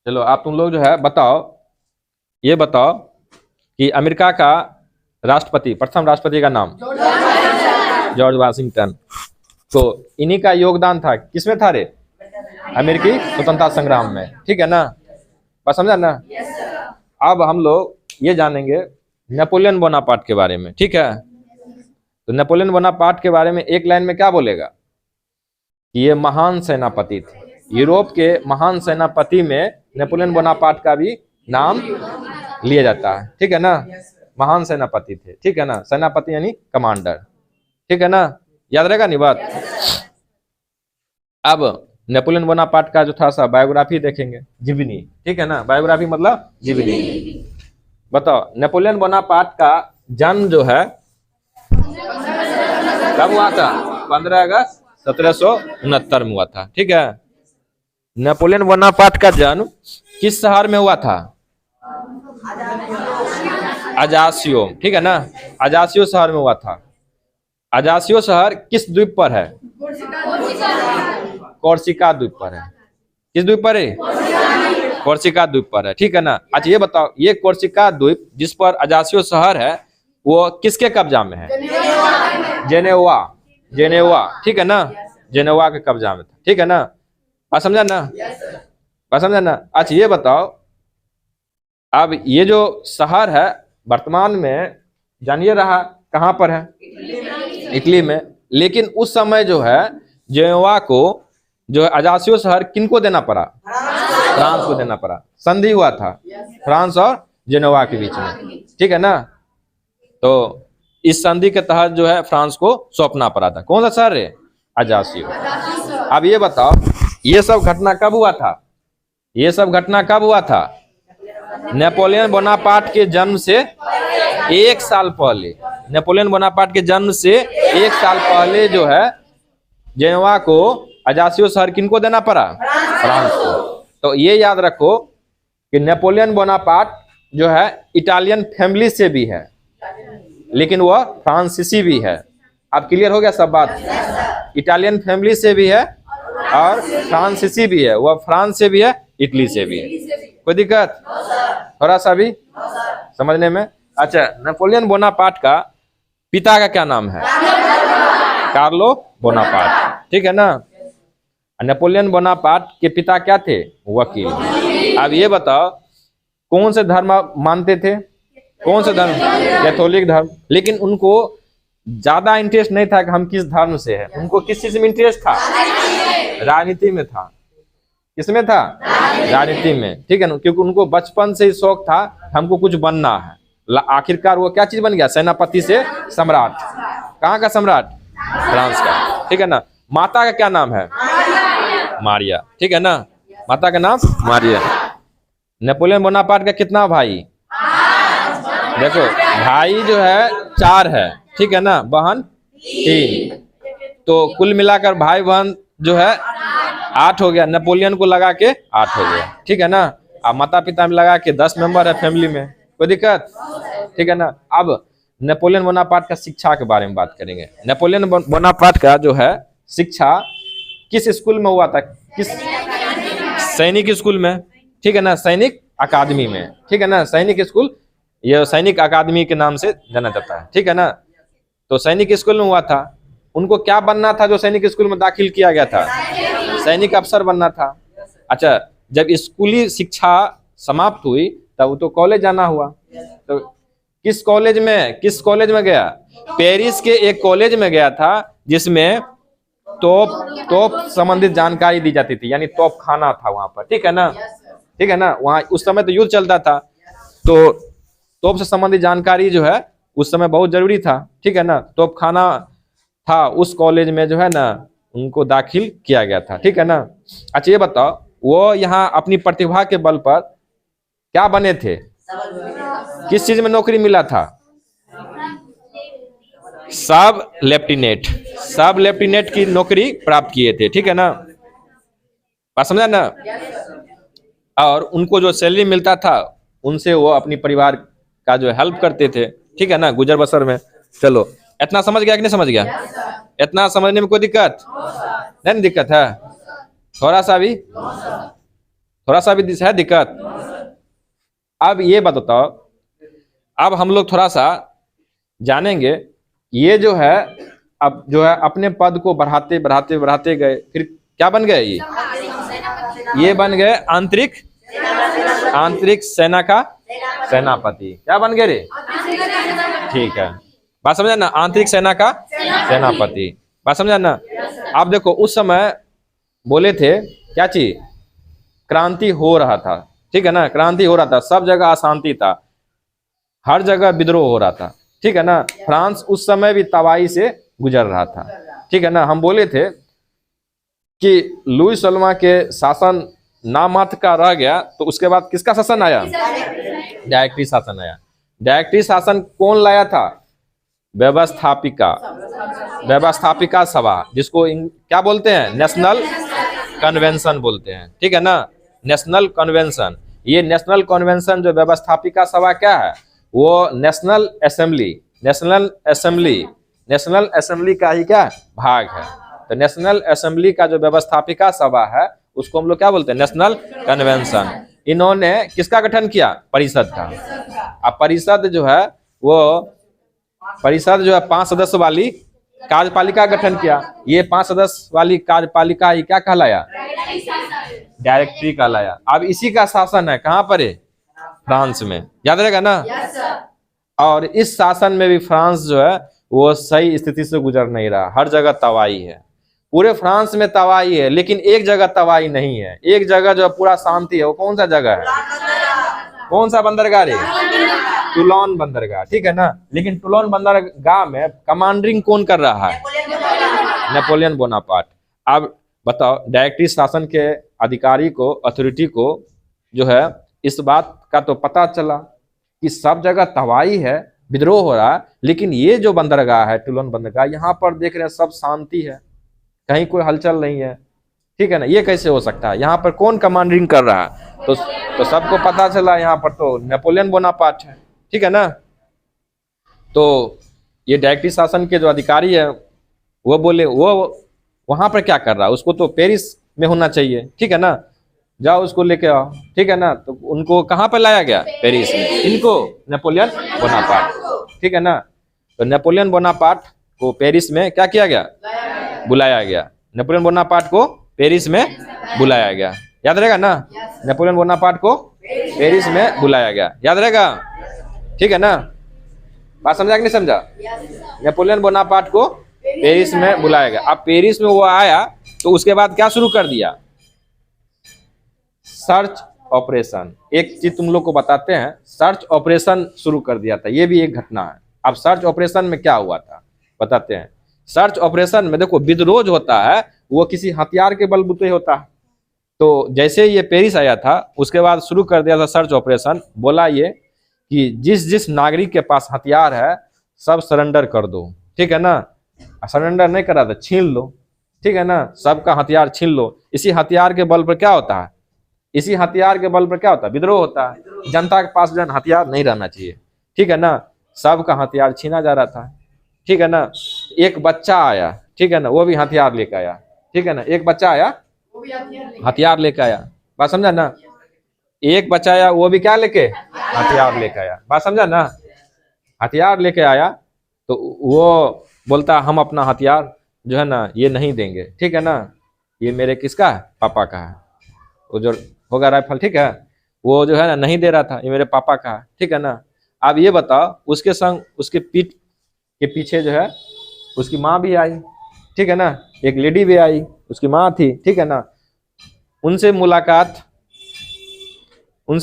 चलो आप तुम लोग जो है बताओ, ये बताओ कि अमेरिका का राष्ट्रपति, प्रथम राष्ट्रपति का नाम जॉर्ज वाशिंगटन। तो इन्हीं का योगदान था, किसमें था रे? अमेरिकी स्वतंत्रता संग्राम में, ठीक है ना? बात समझा ना? अब हम लोग ये जानेंगे नेपोलियन बोनापार्ट के बारे में, ठीक है? तो नेपोलियन बोनापार्ट के बारे में एक लाइन में क्या बोलेगा कि ये महान सेनापति थे। यूरोप के महान सेनापति में नेपोलियन बोनापार्ट का भी नाम लिया जाता है, ठीक है ना? महान सेनापति थे, ठीक है ना? सेनापति यानी कमांडर, ठीक है ना? याद रहेगा नहीं बात? अब नेपोलियन बोनापार्ट का जो था सा बायोग्राफी देखेंगे, जीवनी, ठीक है ना? बायोग्राफी मतलब जीवनी। बताओ नेपोलियन बोनापार्ट का जन्म जो है कब हुआ था? 15 अगस्त 1769 में हुआ था, ठीक है? नेपोलियन बोनापार्ट का जन्म किस शहर में हुआ था? अजासियो, ठीक है ना? अजासियो शहर में हुआ था। अजासियो शहर किस द्वीप पर है? कोर्सिका द्वीप पर है। किस द्वीप पर है? कोर्सिका द्वीप पर है, ठीक है ना? अच्छा ये बताओ, ये कोर्सिका द्वीप जिस पर अजासियो शहर है वो किसके कब्जा में है? जेनेवा, जेनेवा, ठीक है ना? जेनेवा के कब्जा में था, ठीक है ना? बात समझा ना? बात समझा ना? अच्छा ये बताओ, अब ये जो शहर है वर्तमान में जानिए रहा कहाँ पर है? इटली में। लेकिन उस समय जो है जेनेवा को, जो है अजासियो शहर किनको देना पड़ा? फ्रांस को देना पड़ा। संधि हुआ था फ्रांस और जेनेवा के बीच में, ठीक है ना? तो इस संधि के तहत जो है फ्रांस को सौंपना पड़ा था। कौन सा शहर है? अजासियो। अब ये बताओ ये सब घटना कब हुआ था? ये सब घटना कब हुआ था? नेपोलियन बोनापार्ट के जन्म से 1 साल पहले। नेपोलियन बोनापार्ट के जन्म से 1 साल पहले जो है जेनेवा को अजासियो शहर किनको देना पड़ा? फ्रांस को। तो ये याद रखो कि नेपोलियन बोनापार्ट जो है इटालियन फैमिली से भी है, लेकिन वह फ्रांसीसी भी है। अब क्लियर हो गया सब बात? इटालियन फैमिली से भी है और फ्रांसीसी भी है। वह फ्रांस से भी है, इटली से भी है। कोई दिक्कत थोड़ा सा भी समझने में? अच्छा नेपोलियन बोनापार्ट का पिता का क्या नाम है? कार्लो बोनापार्ट, ठीक है ना? नेपोलियन बोनापार्ट के पिता क्या थे? वकील। अब ये बताओ कौन से धर्म मानते थे? कौन से धर्म? कैथोलिक धर्म। लेकिन उनको ज्यादा इंटरेस्ट नहीं था कि हम किस धर्म से हैं। उनको किस चीज में इंटरेस्ट था? राजनीति में था। किसमें था? राजनीति में, ठीक है ना? क्योंकि उनको बचपन से ही शौक था हमको कुछ बनना है। आखिरकार वो क्या चीज बन गया? सेनापति से सम्राट। कहाँ का सम्राट? फ्रांस का, ठीक है ना? माता का क्या नाम है? मारिया, ठीक है ना? माता का नाम मारिया। नेपोलियन बोनापार्ट का कितना भाई? देखो भाई जो है 4 है, ठीक है ना? बहन 3। तो कुल मिलाकर भाई बहन जो है 8 हो गया। नेपोलियन को लगा के 8 हो गया, ठीक है ना? अब माता पिता में लगा के 10 मेंबर है फैमिली में। कोई दिक्कत? ठीक है ना? अब नेपोलियन बोनापार्ट का शिक्षा के बारे में बात करेंगे। नेपोलियन बोनापार्ट का जो है शिक्षा किस स्कूल में हुआ था? किस? सैनिक स्कूल में, ठीक है ना? सैनिक अकादमी में, ठीक है ना? सैनिक स्कूल, यह सैनिक अकादमी के नाम से जाना जाता है, ठीक है ना? तो सैनिक स्कूल में हुआ था। उनको क्या बनना था जो सैनिक स्कूल में दाखिल किया गया था? सैनिक अफसर बनना था। अच्छा जब स्कूली शिक्षा समाप्त हुई तब तो कॉलेज जाना हुआ। तो किस कॉलेज में गया? पेरिस के एक कॉलेज में गया था जिसमें तोप संबंधित जानकारी दी जाती थी, यानी तोप खाना था वहां पर, ठीक है ना? ठीक है ना? वहां उस समय तो युद्ध चलता था, तो तोप से संबंधित जानकारी जो है उस समय बहुत जरूरी था, ठीक है ना? तोप खाना था उस कॉलेज में जो है ना उनको दाखिल किया गया था, ठीक है ना? अच्छा ये बताओ वो यहाँ अपनी प्रतिभा के बल पर क्या बने थे? किस चीज में नौकरी मिला था? सब लेफ्टिनेंट की नौकरी प्राप्त किए थे, ठीक है ना? बात समझा ना? और उनको जो सैलरी मिलता था उनसे वो अपनी परिवार का जो हेल्प करते थे, ठीक है ना? गुजर बसर में। चलो इतना समझ गया कि नहीं समझ गया? इतना समझने में कोई दिक्कत नहीं? दिक्कत है थोड़ा सा भी? थोड़ा सा भी है दिक्कत? अब ये बात बताओ, अब हम लोग थोड़ा सा जानेंगे, ये जो है अब जो है अपने पद को बढ़ाते बढ़ाते बढ़ाते गए, फिर क्या बन गए? ये बन गए आंतरिक सेना का सेनापति। क्या बन गए रे? ठीक है, बात समझा ना? आंतरिक सेना का सेनापति, बात समझा ना? आप देखो उस समय बोले थे क्या चीज? क्रांति हो रहा था, ठीक है ना? क्रांति हो रहा था, सब जगह अशांति था, हर जगह विद्रोह हो रहा था, ठीक है ना? फ्रांस उस समय भी तबाही से गुजर रहा था, ठीक है ना? हम बोले थे कि लुई सल्मा के शासन नामात्र का रह गया, तो उसके बाद किसका शासन आया? डायरेक्टरी शासन आया। डायरेक्टरी शासन कौन लाया था? व्यवस्थापिका सभा, जिसको क्या बोलते हैं? नेशनल कन्वेंशन बोलते हैं, ठीक है ना? National convention. ये नेशनल कन्वेंशन जो व्यवस्थापिका सभा क्या है? वो नेशनल असेंबली का ही क्या भाग है। तो नेशनल असेंबली का जो व्यवस्थापिका सभा है उसको हम लोग क्या बोलते हैं? National convention. इन्होंने किसका गठन किया? परिषद का। अब परिषद जो है 5 सदस्य वाली कार्यपालिका गठन किया। ये 5 सदस्य वाली कार्यपालिका ही क्या कहलाया? डायरेक्टरी कहलाया। अब इसी का शासन है कहाँ पर है? फ्रांस में, याद रहेगा ना? और इस शासन में भी फ्रांस जो है वो सही स्थिति से गुजर नहीं रहा, हर जगह तबाही है। पूरे फ्रांस में तबाही है, लेकिन एक जगह तबाही नहीं है, एक जगह जो पूरा शांति है। वो कौन सा जगह है? कौन सा बंदरगाह रे? टूलोन बंदरगाह, ठीक है ना? लेकिन टूलोन बंदरगाह में कमांडरिंग कौन कर रहा है? Napoleon Bonaparte. अब बताओ, डायरेक्टरी शासन के अधिकारी को, अथॉरिटी को जो है इस बात का तो पता चला कि सब जगह तबाही है, विद्रोह हो रहा है, लेकिन ये जो बंदरगाह है टूलोन बंदरगाह, यहाँ पर देख रहे हैं सब शांति है, कहीं कोई हलचल नहीं है, ठीक है ना? ये कैसे हो सकता है? यहाँ पर कौन कमांडरिंग कर रहा है? तो सबको पता चला यहाँ पर तो नेपोलियन बोनापार्ट है, ठीक है ना? तो ये डायरेक्टरी शासन के जो अधिकारी है वो बोले वो वहां पर क्या कर रहा है? उसको तो पेरिस में होना चाहिए, ठीक है ना? जाओ उसको लेके आओ, ठीक है ना? तो उनको कहाँ पर लाया गया? पेरिस में। इनको नेपोलियन बोनापार्ट, ठीक है ना? तो नेपोलियन बोनापार्ट को पेरिस में क्या किया गया? बुलाया गया। नेपोलियन बोनापार्ट को पेरिस में बुलाया गया, याद रहेगा ना? नेपोलियन बोनापार्ट को पेरिस में बुलाया गया, याद रहेगा? ठीक है ना? बात समझा कि नहीं समझा? नेपोलियन बोनापार्ट को पेरिस में बुलाया गया। अब पेरिस में वो आया तो उसके बाद क्या शुरू कर दिया? Search operation. एक चीज तुम लोग को बताते हैं, सर्च ऑपरेशन शुरू कर दिया था, ये भी एक घटना है। अब सर्च ऑपरेशन में क्या हुआ था बताते हैं। सर्च ऑपरेशन में देखो, विद्रोह जो होता है वो किसी हथियार के बलबूते होता है। तो जैसे ये पेरिस आया था उसके बाद शुरू कर दिया था सर्च ऑपरेशन। बोला ये कि जिस जिस नागरिक के पास हथियार है सब सरेंडर कर दो, ठीक है ना? सरेंडर नहीं करा था, छीन लो, ठीक है ना? सबका हथियार छीन लो। इसी हथियार के बल पर क्या होता है? इसी हथियार के बल पर क्या होता है? विद्रोह होता है। जनता के पास जन हथियार नहीं रहना चाहिए, ठीक है ना? सबका हथियार छीना जा रहा था, ठीक है ना? एक बच्चा आया, ठीक है ना? वो भी हथियार लेकर आया, ठीक है ना? एक बच्चा आया हथियार लेकर आया, बात समझा ना? एक बच्चा आया वो भी क्या लेके? हथियार लेकर आया, बात समझा ना? हथियार लेके आया तो वो बोलता हम अपना हथियार जो है ना ये नहीं देंगे, ठीक है ना? ये मेरे किसका है? पापा का है। वो जो होगा राइफल, ठीक है, वो जो है ना नहीं दे रहा था, ये मेरे पापा का है, ठीक है ना? अब ये बताओ, उसके संग उसके पीठ के पीछे जो है उसकी माँ भी आई, ठीक है ना? एक लेडी भी आई, उसकी माँ थी, ठीक है ना? उनसे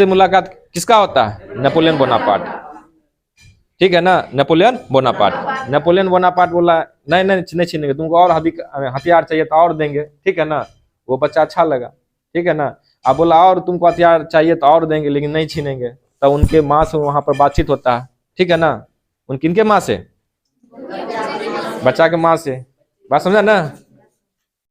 मुलाकात किसका होता है? नेपोलियन बोनापार्ट, ठीक है ना? नेपोलियन बोनापार्ट बोला नहीं छीनेंगे, तुमको और हथियार चाहिए तो और देंगे, ठीक है ना? वो बच्चा अच्छा लगा, ठीक है ना? अब बोला और तुमको हथियार चाहिए तो और देंगे, लेकिन नहीं छीनेंगे। तो उनके माँ से वहां पर बातचीत होता है, ठीक है ना? किनके माँ से? बच्चा के माँ से, बात समझा ना?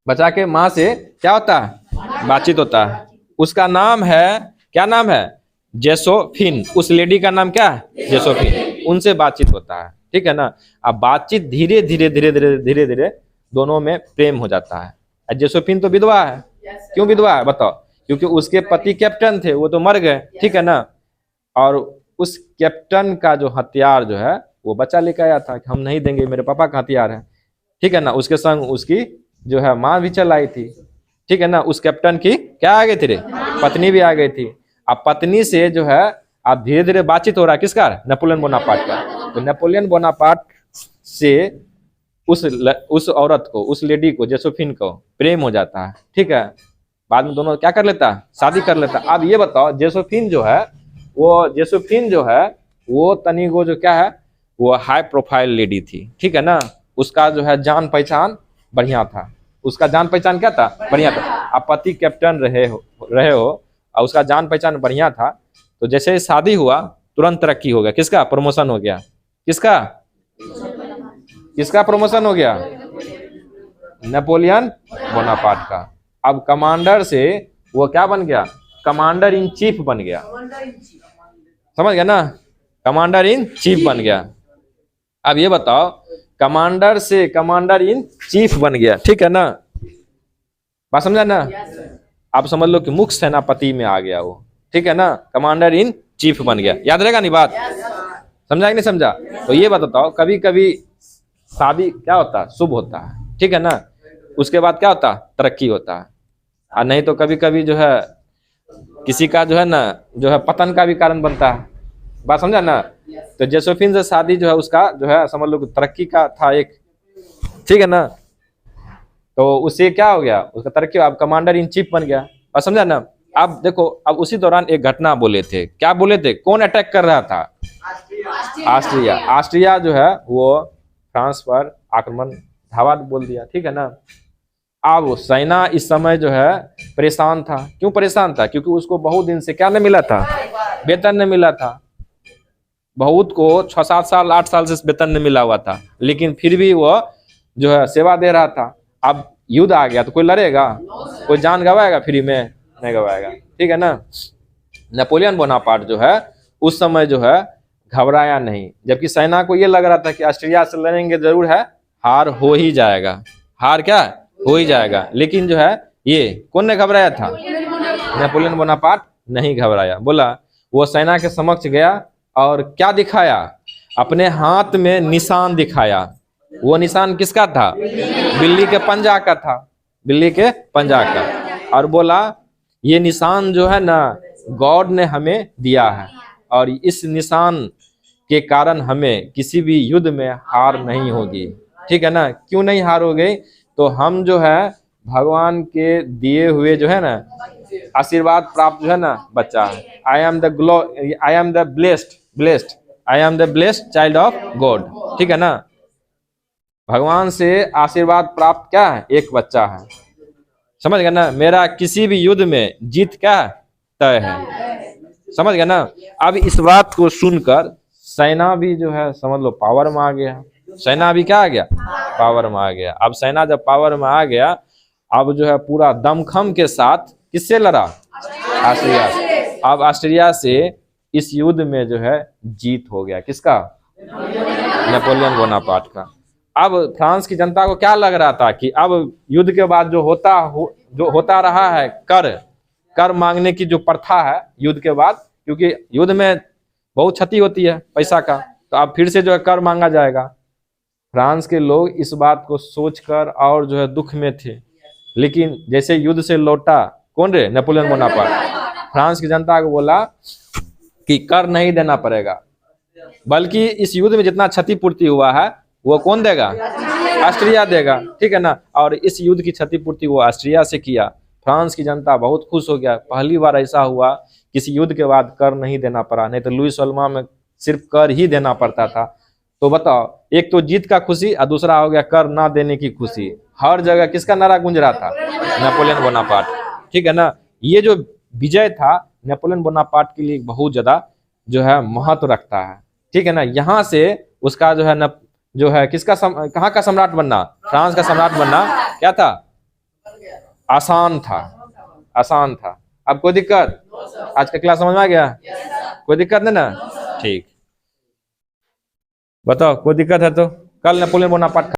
बच्चा के माँ से क्या होता है? बातचीत होता है। उसका नाम है, क्या नाम है? जोसेफिन। उस लेडी का नाम क्या है? जोसेफिन। उनसे बातचीत होता है, ठीक है ना? अब बातचीत धीरे धीरे दोनों में प्रेम हो जाता है। जोसेफिन तो विधवा है। क्यों विधवा है बताओ? क्योंकि उसके पति कैप्टन थे, वो तो मर गए, ठीक है ना। और उस कैप्टन का जो हथियार जो है वो बच्चा लेकर आया था कि हम नहीं देंगे, मेरे पापा का हथियार है, ठीक है ना। उसके संग उसकी जो है माँ भी चल आई थी, ठीक है ना। उस कैप्टन की क्या आ गई थी रे, पत्नी भी आ गई थी। अब पत्नी से जो है अब धीरे धीरे बातचीत हो रहा है, किसका, नेपोलियन बोनापार्ट का। तो नेपोलियन बोनापार्ट से उस औरत को, उस लेडी को, जोसेफिन को प्रेम हो जाता है, ठीक है। बाद में दोनों क्या कर लेता है, शादी कर लेता है। अब ये बताओ जोसेफिन जो है वो तनी वो जो क्या है, वो हाई प्रोफाइल लेडी थी, ठीक है ना। उसका जो है जान पहचान बढ़िया था, उसका जान पहचान क्या था, बढ़िया था। अब पति कैप्टन रहे हो और उसका जान पहचान बढ़िया था। तो जैसे ही शादी हुआ तुरंत तरक्की हो गया, किसका प्रमोशन हो गया, किसका प्रमोशन हो गया, नेपोलियन बोनापार्ट का। अब कमांडर से वो क्या बन गया, कमांडर इन चीफ बन गया, समझ गया ना, कमांडर इन चीफ बन गया। अब ये बताओ कमांडर से कमांडर इन चीफ बन गया, ठीक है ना, बात समझा ना। आप समझ लो कि मुख्य सेनापति में आ गया वो, ठीक है ना, कमांडर इन चीफ बन गया। याद रहेगा नहीं बात, समझा कि नहीं समझा। तो ये बताओ कभी कभी शादी क्या होता है, शुभ होता है, ठीक है ना, उसके बाद क्या होता है, तरक्की होता है। और नहीं तो कभी कभी जो है किसी का जो है ना जो है पतन का भी कारण बनता है, बात समझा ना। तो जोसेफिन से शादी जो है उसका जो है समझ लो कि तरक्की का था एक, ठीक है ना। तो उससे क्या हो गया, उसका तरक्की, अब कमांडर इन चीफ बन गया, और समझा ना। अब देखो अब उसी दौरान एक घटना बोले थे, क्या बोले थे, कौन अटैक कर रहा था, ऑस्ट्रिया जो है वो फ्रांस पर आक्रमण धावा बोल दिया, ठीक है ना। अब सेना इस समय जो है परेशान था, क्यों परेशान था, क्योंकि उसको बहुत दिन से क्या नहीं मिला था, वेतन नहीं मिला था। बहुत को 6-7 साल 8 साल से वेतन नहीं मिला हुआ था, लेकिन फिर भी वो जो है सेवा दे रहा था। अब युद्ध आ गया तो कोई लड़ेगा, कोई जान गवाएगा फ्री में, नहीं गवाएगा, ठीक है ना। नेपोलियन बोनापार्ट जो है उस समय जो है घबराया नहीं, जबकि सेना को ये लग रहा था कि ऑस्ट्रिया से लड़ेंगे जरूर है, हार हो ही जाएगा, हार क्या हो ही जाएगा। लेकिन जो है ये कौन ने घबराया था, नेपोलियन बोनापार्ट नहीं घबराया। बोला वो सेना के समक्ष गया और क्या दिखाया, अपने हाथ में निशान दिखाया। वो निशान किसका था, बिल्ली के पंजा का था, बिल्ली के पंजा का। और बोला ये निशान जो है ना गॉड ने हमें दिया है, और इस निशान के कारण हमें किसी भी युद्ध में हार नहीं होगी, ठीक है ना। क्यों नहीं हार हो गई, तो हम जो है भगवान के दिए हुए जो है ना आशीर्वाद प्राप्त जो है ना बच्चा है। I am the blessed child of God, ठीक है ना। भगवान से आशीर्वाद प्राप्त क्या है, एक बच्चा है, समझ गया ना। मेरा किसी भी युद्ध में जीत क्या तय है, समझ गया ना। अब इस बात को सुनकर सेना भी जो है समझ लो पावर में आ गया, सेना भी क्या आ गया, पावर में आ गया। अब सेना जब पावर में आ गया, अब जो है पूरा दमखम के साथ किससे लड़ा, ऑस्ट्रिया से। अब ऑस्ट्रिया से इस युद्ध में जो है जीत हो गया, किसका, नेपोलियन बोनापार्ट का। अब फ्रांस की जनता को क्या लग रहा था कि अब युद्ध के बाद जो होता रहा है कर मांगने की जो प्रथा है युद्ध के बाद, क्योंकि युद्ध में बहुत क्षति होती है पैसा का, तो अब फिर से जो है कर मांगा जाएगा। फ्रांस के लोग इस बात को सोचकर और जो है दुख में थे। लेकिन जैसे युद्ध से लौटा कौन रे, नेपोलियन बोनापार्ट, फ्रांस की जनता को बोला कि कर नहीं देना पड़ेगा, बल्कि इस युद्ध में जितना क्षतिपूर्ति हुआ है वो कौन देगा, ऑस्ट्रिया देगा, ठीक है ना। और इस युद्ध की क्षतिपूर्ति वो ऑस्ट्रिया से किया। फ्रांस की जनता बहुत खुश हो गया, पहली बार ऐसा हुआ किसी युद्ध के बाद कर नहीं देना पड़ा, नहीं तो लुई सोल्मा में सिर्फ कर ही देना पड़ता था। तो बताओ, एक तो जीत का खुशी और दूसरा हो गया कर ना देने की खुशी। हर जगह किसका नारा गूंज रहा था, नेपोलियन बोनापार्ट, ठीक है ना। ये जो विजय था नेपोलियन बोनापार्ट के लिए बहुत ज्यादा जो है महत्व रखता है, ठीक है ना। यहाँ से उसका जो है किसका कहाँ का सम्राट बनना, फ्रांस का सम्राट बनना क्या था, आसान था। अब कोई दिक्कत, आज का क्लास समझ में आ गया, कोई दिक्कत नहीं ना, ठीक। बताओ कोई दिक्कत है तो कल नेपोलियन बोनापार्ट